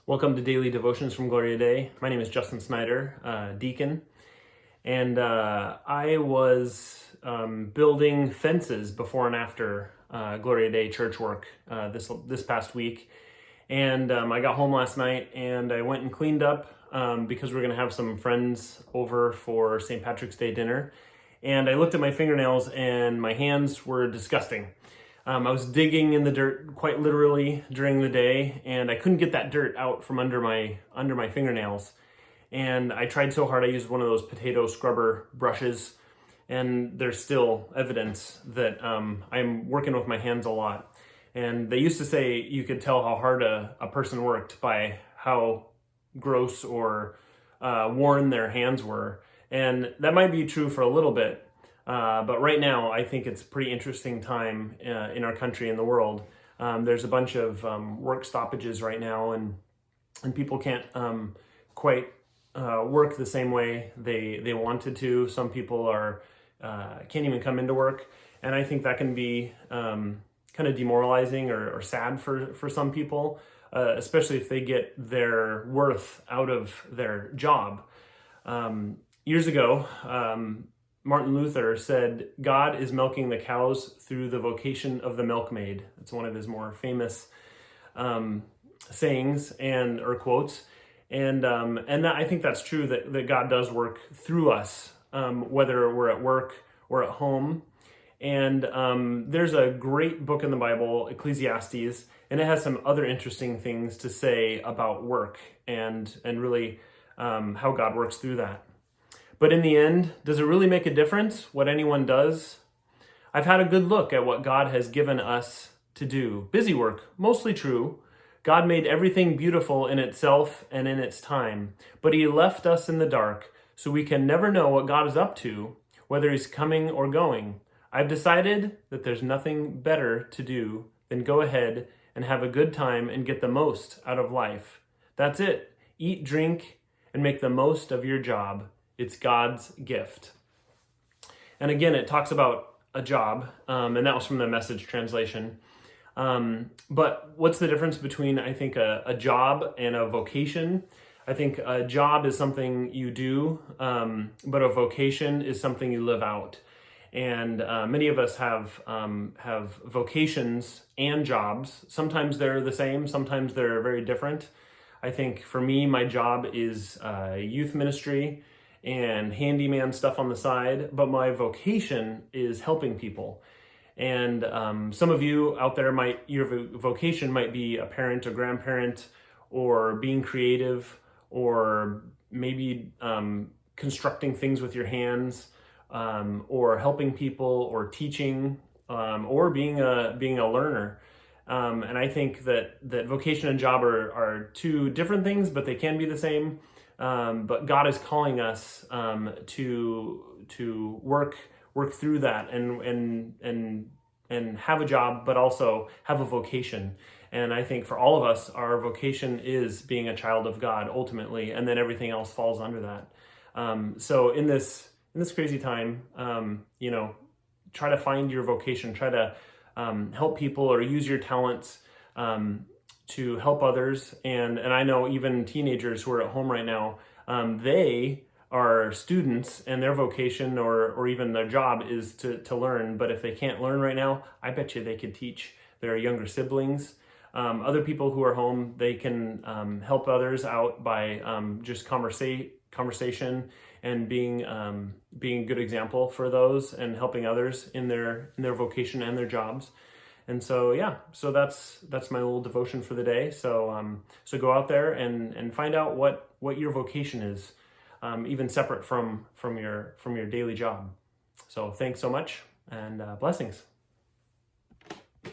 Welcome to Daily Devotions from Gloria Dei. My name is Justin Snyder, deacon, and I was building fences before and after Gloria Dei church work this past week. And I got home last night and I went and cleaned up because we're going to have some friends over for St. Patrick's Day dinner. And I looked at my fingernails and my hands were disgusting. I was digging in the dirt quite literally during the day, and I couldn't get that dirt out from under my fingernails. And I tried so hard. I used one of those potato scrubber brushes, and there's still evidence that I'm working with my hands a lot. And they used to say you could tell how hard a person worked by how gross or worn their hands were. And that might be true for a little bit. But right now, I think it's a pretty interesting time in our country and the world. There's a bunch of work stoppages right now, and people can't quite work the same way they wanted to. Some people can't even come into work, and I think that can be kind of demoralizing or sad for some people, especially if they get their worth out of their job. Years ago, Martin Luther said, "God is milking the cows through the vocation of the milkmaid." It's one of his more famous sayings or quotes. And that, I think that's true, that God does work through us, whether we're at work or at home. And there's a great book in the Bible, Ecclesiastes, and it has some other interesting things to say about work and really how God works through that. But in the end, does it really make a difference what anyone does? I've had a good look at what God has given us to do. Busy work, mostly true. God made everything beautiful in itself and in its time, but he left us in the dark, so we can never know what God is up to, whether he's coming or going. I've decided that there's nothing better to do than go ahead and have a good time and get the most out of life. That's it. Eat, drink, and make the most of your job. It's God's gift. And again, it talks about a job, and that was from the Message translation. But what's the difference between, I think, a job and a vocation? I think a job is something you do, but a vocation is something you live out. And many of us have vocations and jobs. Sometimes they're the same, sometimes they're very different. I think for me, my job is youth ministry and handyman stuff on the side, but my vocation is helping people. And some of you out there your vocation might be a parent or grandparent, or being creative, or maybe constructing things with your hands, or helping people, or teaching, or being a learner. And I think that vocation and job are two different things, but they can be the same. But God is calling us to work through that and have a job, but also have a vocation. And I think for all of us, our vocation is being a child of God ultimately, and then everything else falls under that. So in this crazy time, try to find your vocation. Try to help people or use your talents to help others. And I know even teenagers who are at home right now, they are students, and their vocation or even their job is to learn. But if they can't learn right now, I bet you they could teach their younger siblings. Other people who are home, they can help others out by just conversation and being a good example for those, and helping others in their vocation and their jobs. And so, that's my little devotion for the day. So go out there and find out what your vocation is, even separate from your daily job. So thanks so much, and blessings.